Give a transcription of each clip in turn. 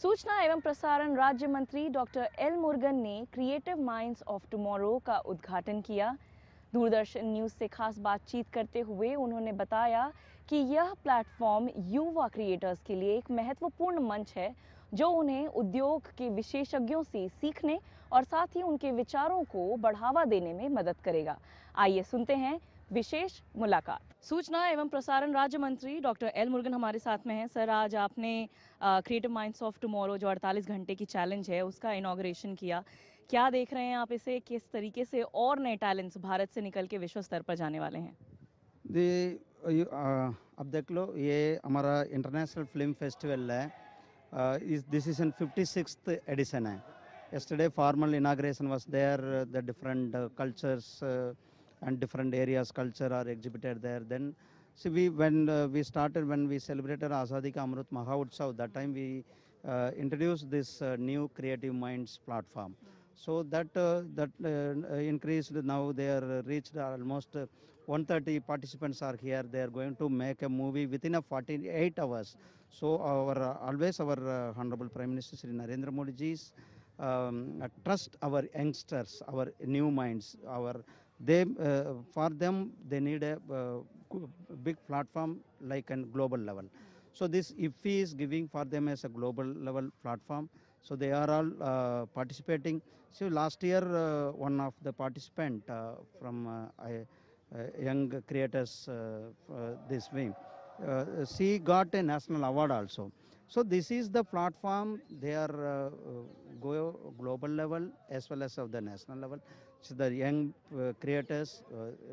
सूचना एवं प्रसारण राज्य मंत्री डॉक्टर एल मुरुगन ने क्रिएटिव माइंड्स ऑफ टुमारो का उद्घाटन किया। दूरदर्शन न्यूज़ से खास बातचीत करते हुए उन्होंने बताया कि यह प्लेटफॉर्म युवा क्रिएटर्स के लिए एक महत्वपूर्ण मंच है जो उन्हें उद्योग के विशेषज्ञों से सीखने और साथ ही उनके विचारों को बढ़ावा देने में मदद करेगा। आइए सुनते हैं विशेष मुलाकात। सूचना एवं प्रसारण राज्य मंत्री डॉक्टर एल मुरुगन हमारे साथ में हैं। सर, आज आपने क्रिएटिव माइंड्स ऑफ टुमारो जो 48 घंटे की चैलेंज है उसका इनॉग्रेशन किया। क्या देख रहे हैं आप इसे, किस तरीके से और नए टैलेंट्स भारत से निकल के विश्व स्तर पर जाने वाले हैं? अब देख लो, ये हमारा इंटरनेशनल फिल्म फेस्टिवल है। This is in 56th edition है। yesterday formal inauguration was there. The different cultures and different areas culture are exhibited there. Then see, when we celebrated Azadi Ka Amrit Mahotsav, that time we introduced this new Creative Minds platform. So that increased. Now they are reached almost 130 participants are here. They are going to make a movie within a 48 hours. So our Honorable Prime Minister Shri Narendra Modi ji's trust our youngsters, our new minds, for them they need a big platform like a global level. So this IFFI is giving for them as a global level platform. So they are all participating. So last year one of the participant from young creators this way, she got a national award also. So this is the platform. They are go global level as well as of the national level. So the young creators,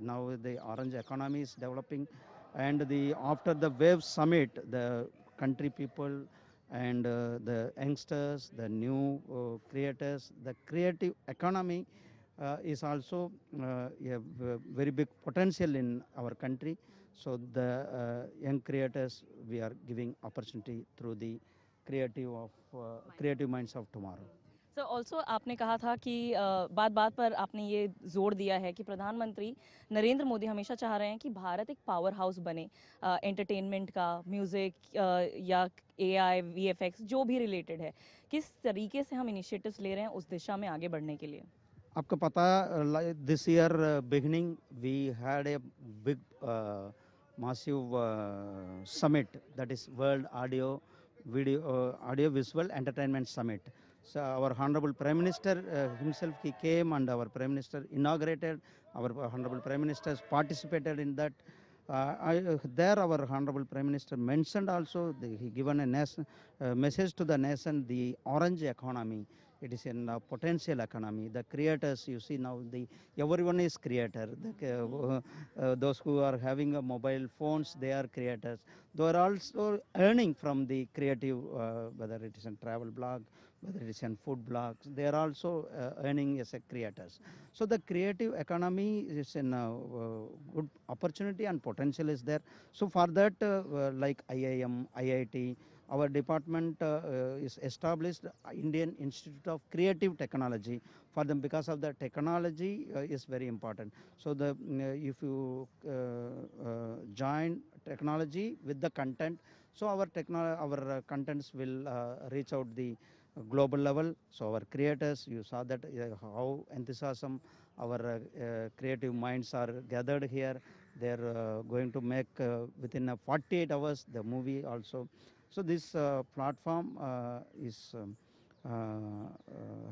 now the orange economy is developing, and the after the Wave Summit, the country people and the youngsters, the new creators, the creative economy is also a very big potential in our country. So the young creators, we are giving opportunity through the creative minds of tomorrow. Sir, also आपने कहा था कि बात बात पर आपने ये जोर दिया है कि प्रधानमंत्री नरेंद्र मोदी हमेशा चाह रहे हैं कि भारत एक पावर हाउस बने, एंटरटेनमेंट का, म्यूज़िक या एआई, वीएफएक्स जो भी रिलेटेड है। किस तरीके से हम इनिशिएटिव्स ले रहे हैं उस दिशा में आगे बढ़ने के लिए? आपको पता है, this year beginning we had a big massive summit, that is World Audio Visual Entertainment Summit. So our Honorable Prime Minister himself, he came, and our Prime Minister inaugurated. Our Honorable Prime Minister participated in that. There our Honorable Prime Minister mentioned also, he given a message to the nation, the orange economy. It is a potential economy. The creators, you see now, everyone is creator. Those who are having a mobile phones, they are creators. They are also earning from the creative, whether it is a travel blog, whether it is a food blogs, they are also earning as a creators. So the creative economy is a good opportunity and potential is there. So for that, like IIM, IIT, our department is established Indian Institute of Creative Technology for them, because of the technology is very important. So if you join technology with the content, so our contents will reach out the global level. So our creators, you saw that how enthusiasm our creative minds are gathered here. They are going to make within 48 hours the movie also. So this platform is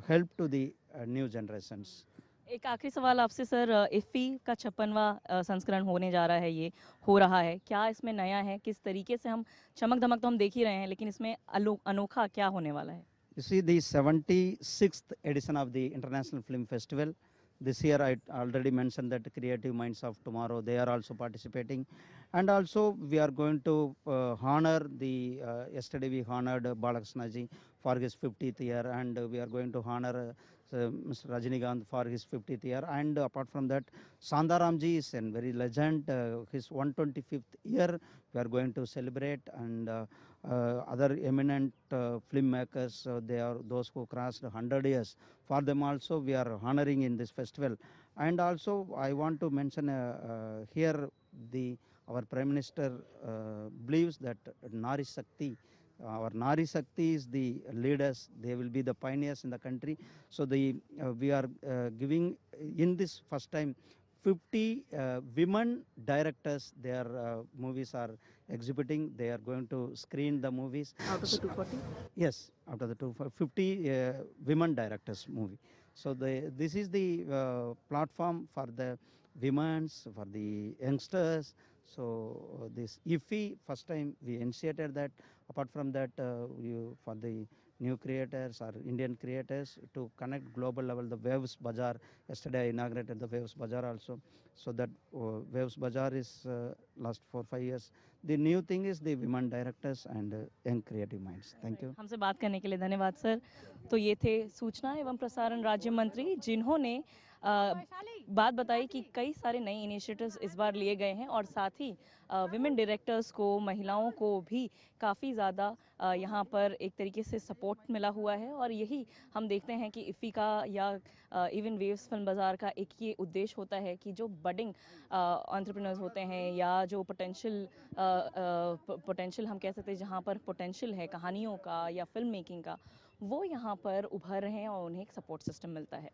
help to the new generations. एक आखिरी सवाल आपसे sir, इफ़ी का 56वां संस्करण होने जा रहा है, ये हो रहा है, क्या इसमें नया है? किस तरीके से हम चमक धमक तो हम देख ही रहे हैं, लेकिन इसमें अनोखा क्या होने वाला है? You see, the 76th edition of the International Film Festival. This year I already mentioned that Creative Minds of Tomorrow, they are also participating. And also we are going to honor the, yesterday we honored Balakrishnaji for his 50th year, and we are going to honor Mr. Rajinikanth for his 50th year. And apart from that, Sandaramji is a very legend, his 125th year we are going to celebrate. And other eminent filmmakers, they are those who crossed 100 years. For them also we are honoring in this festival. And also I want to mention here our Prime Minister believes that Nari Shakti, Our Nari Shakti is the leaders. They will be the pioneers in the country. So we are giving in this first time 50 women directors. Their movies are exhibiting. They are going to screen the movies. Out of the 240? Yes, out of the 50 women directors movie. So this is the platform for the women's, for the youngsters. So this IFFI first time we initiated that. Apart from that, for the new creators or Indian creators to connect global level, the Waves Bazaar. Yesterday I inaugurated the Waves Bazaar also. So that Waves Bazaar is last 4-5 years. The new thing is the women directors and young creative minds. Thank you. हमसे बात करने के लिए धन्यवाद sir. तो ये थे सूचना एवं प्रसारण राज्य मंत्री जिन्होंने बात बताई कि कई सारे नए इनिशिएटिव्स इस बार लिए गए हैं और साथ ही विमेन डायरेक्टर्स को, महिलाओं को भी काफ़ी ज़्यादा यहाँ पर एक तरीके से सपोर्ट मिला हुआ है और यही हम देखते हैं कि इफ़ी का या इवन वेव्स फिल्म बाज़ार का एक ये उद्देश्य होता है कि जो बडिंग एंटरप्रेन्योर्स होते हैं या जो पोटेंशियल हम कह सकते हैं जहाँ पर पोटेंशियल है कहानियों का या फिल्म मेकिंग का, वो यहाँ पर उभर रहे हैं और उन्हें एक सपोर्ट सिस्टम मिलता है।